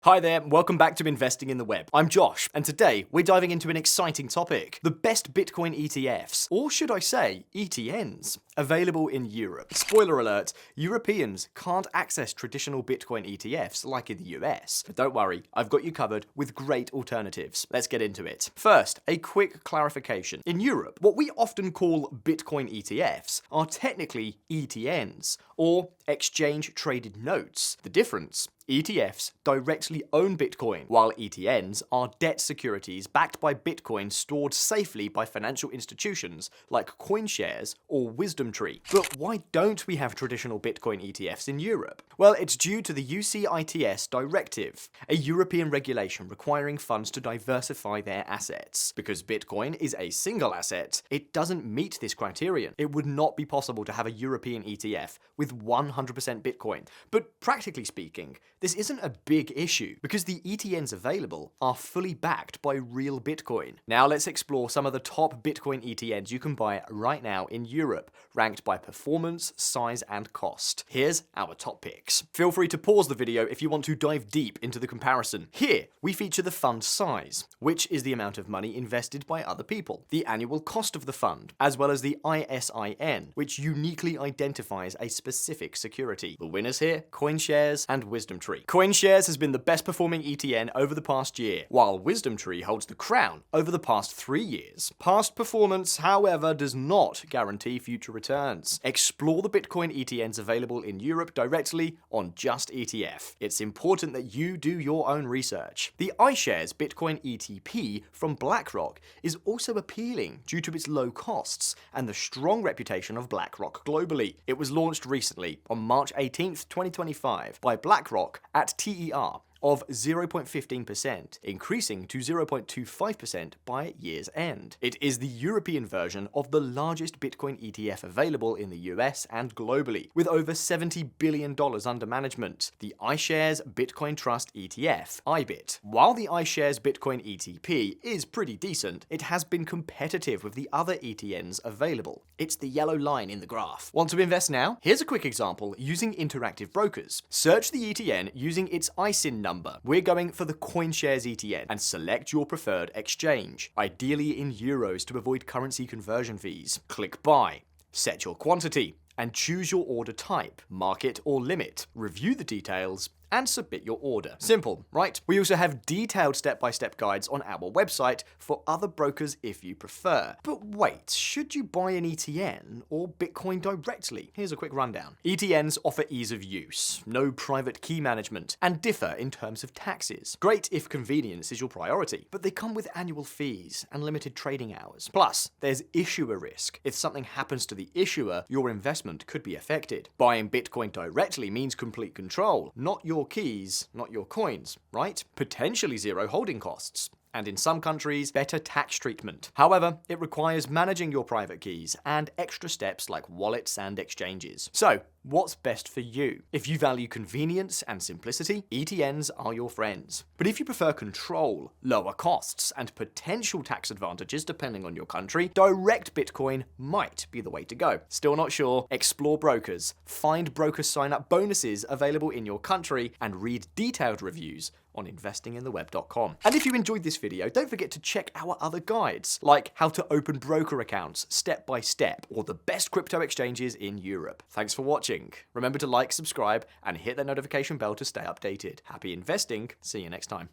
Hi there, welcome back to Investing in the Web. I'm Josh, and today we're diving into an exciting topic, the best Bitcoin ETFs, or should I say, ETNs, available in Europe. Spoiler alert, Europeans can't access traditional Bitcoin ETFs like in the US. But don't worry, I've got you covered with great alternatives. Let's get into it. First, a quick clarification. In Europe, what we often call Bitcoin ETFs are technically ETNs, or exchange traded notes. The difference? ETFs directly own Bitcoin, while ETNs are debt securities backed by Bitcoin stored safely by financial institutions like CoinShares or WisdomTree. But why don't we have traditional Bitcoin ETFs in Europe? Well, it's due to the UCITS directive, a European regulation requiring funds to diversify their assets. Because Bitcoin is a single asset, it doesn't meet this criterion. It would not be possible to have a European ETF with 100% Bitcoin. But practically speaking, this isn't a big issue because the ETNs available are fully backed by real Bitcoin. Now let's explore some of the top Bitcoin ETNs you can buy right now in Europe, ranked by performance, size, and cost. Here's our top picks. Feel free to pause the video if you want to dive deep into the comparison. Here, we feature the fund size, which is the amount of money invested by other people, the annual cost of the fund, as well as the ISIN, which uniquely identifies a specific security. The winners here, CoinShares and WisdomTree. CoinShares has been the best performing ETN over the past year, while WisdomTree holds the crown over the past 3 years. Past performance, however, does not guarantee future returns. Explore the Bitcoin ETNs available in Europe directly on Just ETF. It's important that you do your own research. The iShares Bitcoin ETP from BlackRock is also appealing due to its low costs and the strong reputation of BlackRock globally. It was launched recently on March 18th, 2025 by BlackRock at TER of 0.15%, increasing to 0.25% by year's end. It is the European version of the largest Bitcoin ETF available in the US and globally, with over $70 billion under management, the iShares Bitcoin Trust ETF, IBIT. While the iShares Bitcoin ETP is pretty decent, it has been competitive with the other ETNs available. It's the yellow line in the graph. Want to invest now? Here's a quick example using interactive brokers. Search the ETN using its ISIN number. We're going for the CoinShares ETN and select your preferred exchange, ideally in euros to avoid currency conversion fees. Click buy, set your quantity, and choose your order type, market or limit. Review the details and submit your order. Simple, right? We also have detailed step-by-step guides on our website for other brokers if you prefer. But wait, should you buy an ETN or Bitcoin directly? Here's a quick rundown. ETNs offer ease of use, no private key management, and differ in terms of taxes. Great if convenience is your priority, but they come with annual fees and limited trading hours. Plus, there's issuer risk. If something happens to the issuer, your investment could be affected. Buying Bitcoin directly means complete control, not your keys, not your coins, right? Potentially zero holding costs. And in some countries, better tax treatment. However, it requires managing your private keys and extra steps like wallets and exchanges. So, what's best for you? If you value convenience and simplicity, ETNs are your friends. But if you prefer control, lower costs, and potential tax advantages depending on your country, direct Bitcoin might be the way to go. Still not sure? Explore brokers, find broker sign-up bonuses available in your country, and read detailed reviews on investingintheweb.com. And if you enjoyed this video, don't forget to check our other guides, like how to open broker accounts step by step, or the best crypto exchanges in Europe. Thanks for watching. Remember to like, subscribe, and hit that notification bell to stay updated. Happy investing. See you next time.